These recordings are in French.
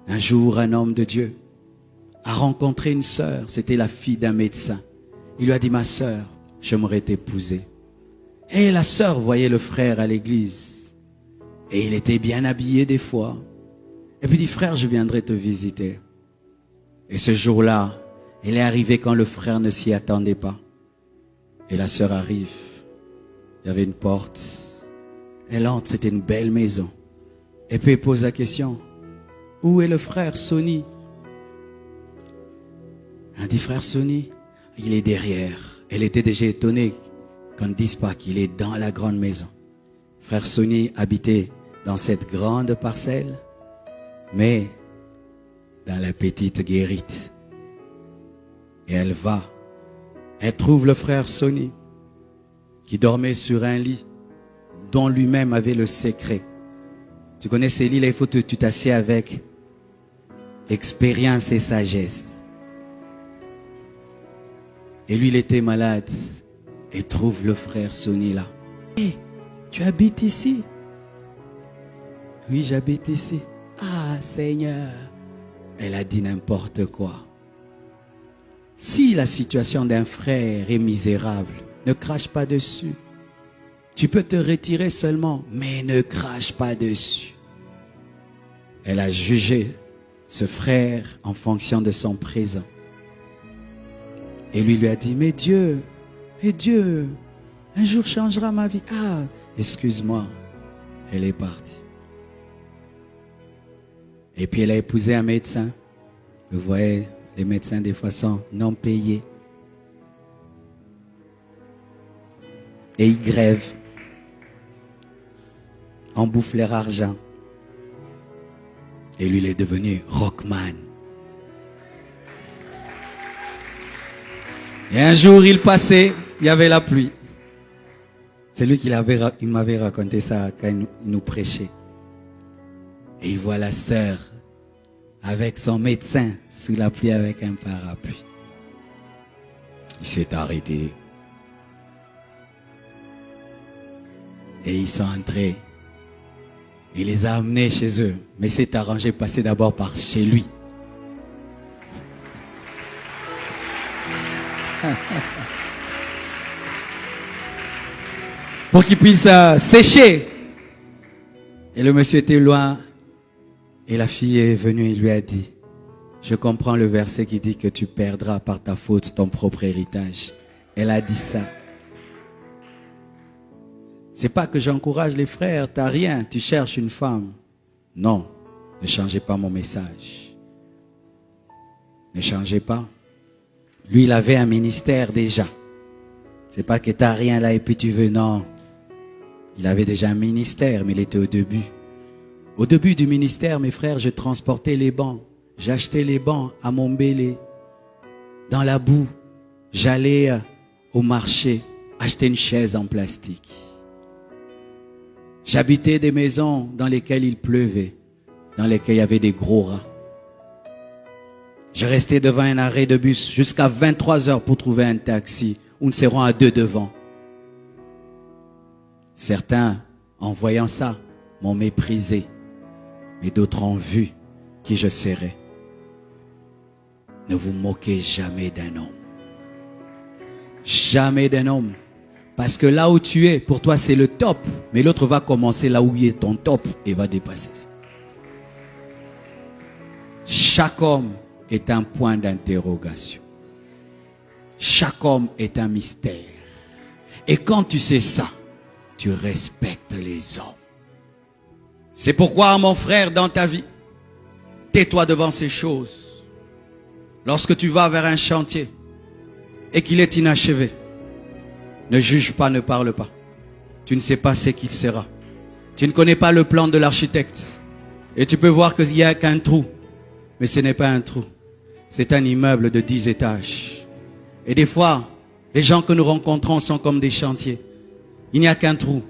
Un jour, un homme de Dieu a rencontré une sœur. C'était la fille d'un médecin. Il lui a dit, ma sœur, j'aimerais t'épouser. Et la sœur voyait le frère à l'église. Et il était bien habillé des fois. Et puis il dit, frère, je viendrai te visiter. Et ce jour-là, elle est arrivée quand le frère ne s'y attendait pas. Et la sœur arrive. Il y avait une porte. Elle entre, c'était une belle maison. Et puis elle pose la question, où est le frère Sonny? Elle dit, frère Sonny, il est derrière. Elle était déjà étonnée qu'on ne dise pas qu'il est dans la grande maison. Frère Sonny habitait dans cette grande parcelle, mais dans la petite guérite. Et elle va. Elle trouve le frère Sonny qui dormait sur un lit dont lui-même avait le secret. Tu connais ces lits là, il faut que tu t'assieds avec expérience et sagesse. Et lui, il était malade. Et trouve le frère Sonny là. Hey, tu habites ici? Oui, j'habite ici. Ah, Seigneur. Elle a dit n'importe quoi. Si la situation d'un frère est misérable, ne crache pas dessus. Tu peux te retirer seulement, mais ne crache pas dessus. Elle a jugé ce frère en fonction de son présent. Et lui a dit, mais Dieu, un jour changera ma vie. Ah, excuse-moi. Elle est partie. Et puis elle a épousé un médecin. Vous voyez, les médecins des fois sont non payés. Et ils grèvent. On bouffe leur argent. Et lui, il est devenu rockman. Et un jour, il passait, il y avait la pluie. C'est lui qui m'avait raconté ça quand il nous prêchait. Et il voit la sœur avec son médecin sous la pluie avec un parapluie. Il s'est arrêté. Et ils sont entrés. Il les a amenés chez eux. Mais il s'est arrangé de passer d'abord par chez lui. Pour qu'il puisse sécher. Et le monsieur était loin. Et la fille est venue et lui a dit, je comprends le verset qui dit que tu perdras par ta faute ton propre héritage. Elle a dit ça. C'est pas que j'encourage les frères, t'as rien, tu cherches une femme. Non, ne changez pas mon message. Ne changez pas. Lui, il avait un ministère déjà. C'est pas que t'as rien là et puis tu veux, non. Il avait déjà un ministère, mais il était au début. Au début du ministère, mes frères, je transportais les bancs. J'achetais les bancs à Montbéliard. Dans la boue, j'allais au marché acheter une chaise en plastique. J'habitais des maisons dans lesquelles il pleuvait, dans lesquelles il y avait des gros rats. Je restais devant un arrêt de bus jusqu'à 23 heures pour trouver un taxi où nous serons à deux devant. Certains, en voyant ça, m'ont méprisé, mais d'autres ont vu qui je serais. Ne vous moquez jamais d'un homme. Jamais d'un homme. Parce que là où tu es, pour toi c'est le top, mais l'autre va commencer là où il est ton top et va dépasser ça. Chaque homme est un point d'interrogation. Chaque homme est un mystère. Et quand tu sais ça, tu respectes les hommes. C'est pourquoi, mon frère, dans ta vie, tais-toi devant ces choses. Lorsque tu vas vers un chantier et qu'il est inachevé, ne juge pas, ne parle pas. Tu ne sais pas ce qu'il sera. Tu ne connais pas le plan de l'architecte. Et tu peux voir qu'il n'y a qu'un trou. Mais ce n'est pas un trou. C'est un immeuble de 10 étages. Et des fois, les gens que nous rencontrons sont comme des chantiers. Il n'y a qu'un trou.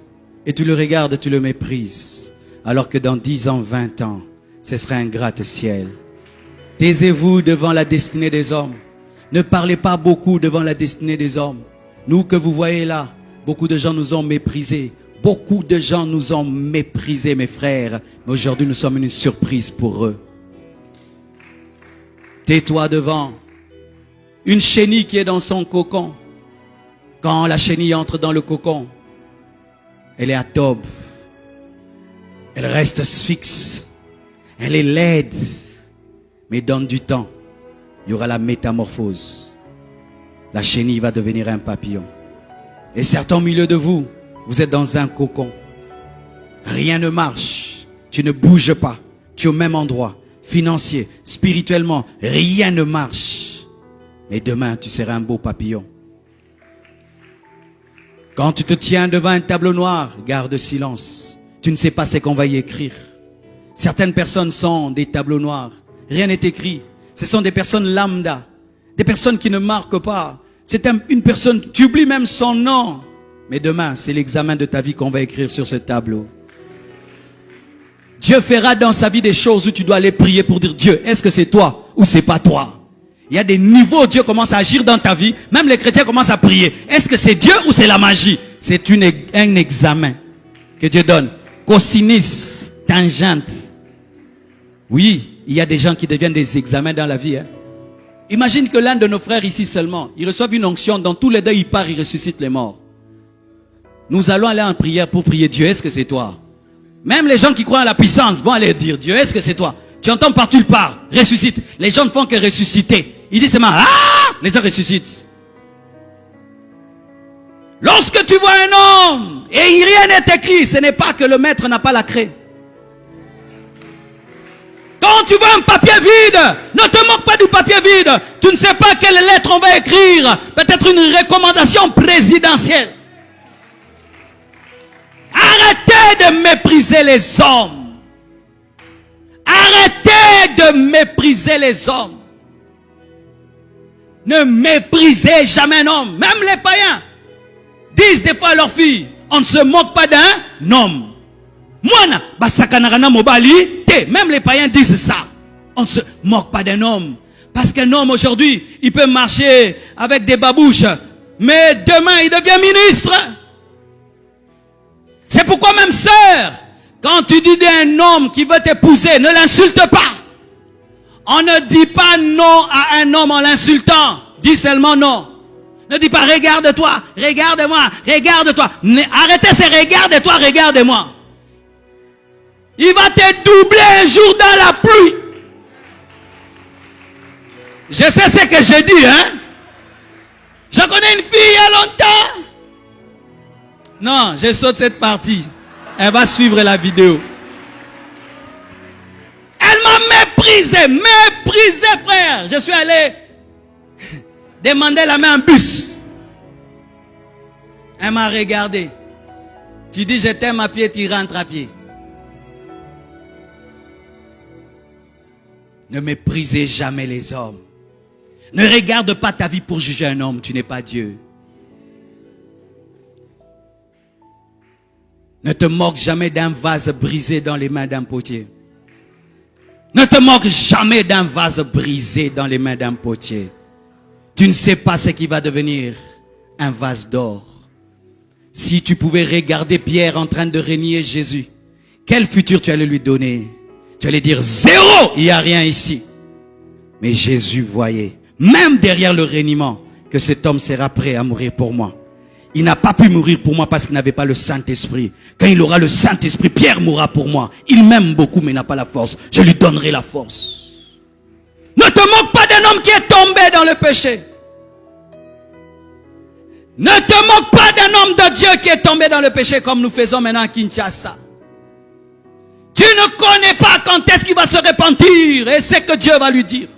Et tu le regardes, tu le méprises. Alors que dans 10 ans, 20 ans, ce sera un gratte-ciel. Taisez-vous devant la destinée des hommes. Ne parlez pas beaucoup devant la destinée des hommes. Nous que vous voyez là, beaucoup de gens nous ont méprisés. Beaucoup de gens nous ont méprisés, mes frères. Mais aujourd'hui, nous sommes une surprise pour eux. Tais-toi devant une chenille qui est dans son cocon. Quand la chenille entre dans le cocon, elle est atobe. Elle reste fixe. Elle est laide. Mais donne du temps. Il y aura la métamorphose. La chenille va devenir un papillon. Et certains au milieu de vous, vous êtes dans un cocon. Rien ne marche. Tu ne bouges pas. Tu es au même endroit. Financier, spirituellement, rien ne marche. Mais demain, tu seras un beau papillon. Quand tu te tiens devant un tableau noir, garde silence. Tu ne sais pas ce qu'on va y écrire. Certaines personnes sont des tableaux noirs. Rien n'est écrit. Ce sont des personnes lambda. Des personnes qui ne marquent pas. C'est une personne, tu oublies même son nom. Mais demain, c'est l'examen de ta vie qu'on va écrire sur ce tableau. Dieu fera dans sa vie des choses où tu dois aller prier pour dire Dieu, est-ce que c'est toi ou c'est pas toi? Il y a des niveaux où Dieu commence à agir dans ta vie. Même les chrétiens commencent à prier. Est-ce que c'est Dieu ou c'est la magie? C'est un examen que Dieu donne. Cosinus, tangente. Oui, il y a des gens qui deviennent des examens dans la vie. Imagine que l'un de nos frères ici seulement, il reçoit une onction, dans tous les deux il part, il ressuscite les morts. Nous allons aller en prière pour prier Dieu, est-ce que c'est toi? Même les gens qui croient à la puissance vont aller dire Dieu, est-ce que c'est toi? Tu entends partout, il part, ressuscite. Les gens ne font que ressusciter. Ils disent seulement, ah! Les gens ressuscitent. Lorsque tu vois un homme et rien n'est écrit, ce n'est pas que le maître n'a pas la craie. Quand tu vois un papier vide, ne te moque pas du papier vide. Tu ne sais pas quelle lettre on va écrire. Peut-être une recommandation présidentielle. Arrêtez de mépriser les hommes. Arrêtez de mépriser les hommes. Ne méprisez jamais un homme. Même les païens disent des fois à leurs filles, on ne se moque pas d'un homme. Même les païens disent ça. On ne se moque pas d'un homme. Parce qu'un homme aujourd'hui, il peut marcher avec des babouches. Mais demain, il devient ministre. C'est pourquoi même sœur, quand tu dis d'un homme qui veut t'épouser, ne l'insulte pas. On ne dit pas non à un homme en l'insultant. Dis seulement non. Ne dis pas regarde-toi, regarde-moi, regarde-toi. Arrêtez ces regarde-toi, regarde-moi. Il va te doubler un jour dans la pluie. Je sais ce que j'ai dit, hein. Je connais une fille il y a longtemps. Non, je saute cette partie. Elle va suivre la vidéo. Elle m'a méprisé, frère. Je suis allé demander la main en bus. Elle m'a regardé. Tu dis je t'aime à pied, tu rentres à pied. Ne méprisez jamais les hommes. Ne regarde pas ta vie pour juger un homme. Tu n'es pas Dieu. Ne te moque jamais d'un vase brisé dans les mains d'un potier. Ne te moque jamais d'un vase brisé dans les mains d'un potier. Tu ne sais pas ce qui va devenir un vase d'or. Si tu pouvais regarder Pierre en train de renier Jésus, quel futur tu allais lui donner? Tu allais dire zéro, il n'y a rien ici. Mais Jésus voyait, même derrière le reniement, que cet homme sera prêt à mourir pour moi. Il n'a pas pu mourir pour moi parce qu'il n'avait pas le Saint-Esprit. Quand il aura le Saint-Esprit, Pierre mourra pour moi. Il m'aime beaucoup mais n'a pas la force. Je lui donnerai la force. Ne te moque pas d'un homme qui est tombé dans le péché. Ne te moque pas d'un homme de Dieu qui est tombé dans le péché comme nous faisons maintenant à Kinshasa. Tu ne connais pas quand est-ce qu'il va se repentir et c'est que Dieu va lui dire.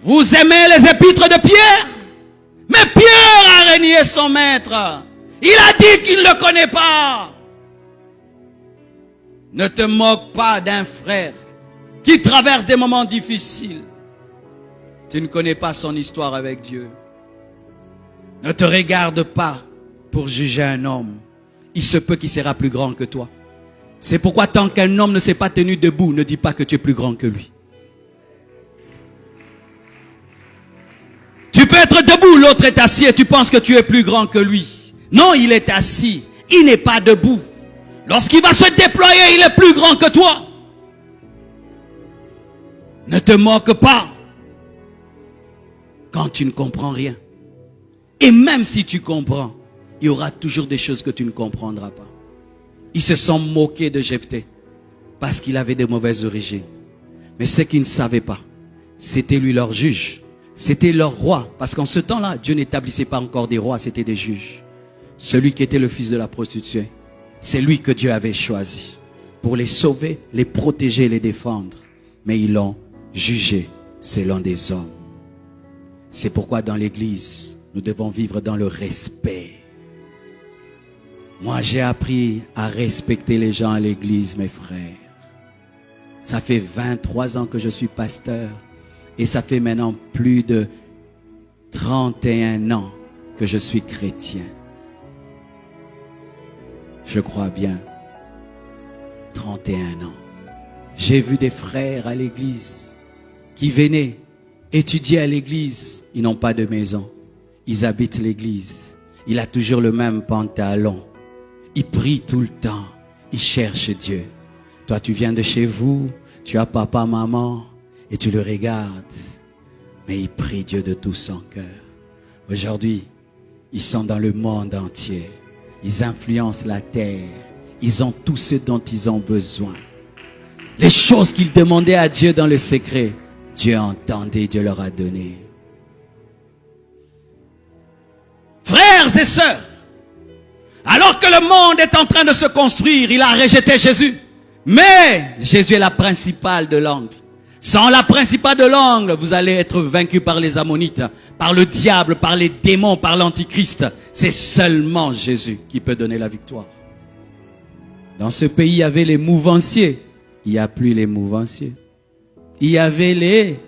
Vous aimez les épîtres de Pierre? Mais Pierre a renié son maître. Il a dit qu'il ne le connaît pas. Ne te moque pas d'un frère qui traverse des moments difficiles. Tu ne connais pas son histoire avec Dieu. Ne te regarde pas pour juger un homme. Il se peut qu'il sera plus grand que toi. C'est pourquoi tant qu'un homme ne s'est pas tenu debout, ne dis pas que tu es plus grand que lui. Tu peux être debout, l'autre est assis et tu penses que tu es plus grand que lui. Non, il est assis, il n'est pas debout. Lorsqu'il va se déployer, il est plus grand que toi. Ne te moque pas tu ne comprends rien. Et même si tu comprends, il y aura toujours des choses que tu ne comprendras pas. Ils se sont moqués de Jephthé parce qu'il avait de mauvaises origines. Mais ce qu'ils ne savaient pas, c'était lui leur juge. C'était leur roi. Parce qu'en ce temps-là, Dieu n'établissait pas encore des rois, c'était des juges. Celui qui était le fils de la prostituée, c'est lui que Dieu avait choisi pour les sauver, les protéger, les défendre. Mais ils l'ont jugé selon des hommes. C'est pourquoi dans l'église, nous devons vivre dans le respect. Moi, j'ai appris à respecter les gens à l'église, mes frères. Ça fait 23 ans que je suis pasteur. Et ça fait maintenant plus de 31 ans que je suis chrétien. Je crois bien. 31 ans. J'ai vu des frères à l'église qui venaient étudier à l'église. Ils n'ont pas de maison. Ils habitent l'église. Il a toujours le même pantalon. Il prie tout le temps. Il cherche Dieu. Toi, tu viens de chez vous. Tu as papa, maman. Et tu le regardes. Mais il prie Dieu de tout son cœur. Aujourd'hui, ils sont dans le monde entier. Ils influencent la terre. Ils ont tout ce dont ils ont besoin. Les choses qu'ils demandaient à Dieu dans le secret, Dieu entendait, Dieu leur a donné. Frères et sœurs, alors que le monde est en train de se construire, il a rejeté Jésus. Mais Jésus est la principale de l'angle. Sans la principale de l'angle, vous allez être vaincu par les Ammonites, par le diable, par les démons, par l'antichrist. C'est seulement Jésus qui peut donner la victoire. Dans ce pays, il y avait les mouvanciers. Il n'y a plus les mouvanciers. Il y avait les.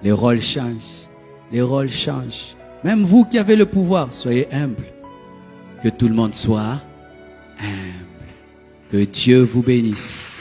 Les rôles changent. Les rôles changent. Même vous qui avez le pouvoir, soyez humbles. Que tout le monde soit humble. Que Dieu vous bénisse.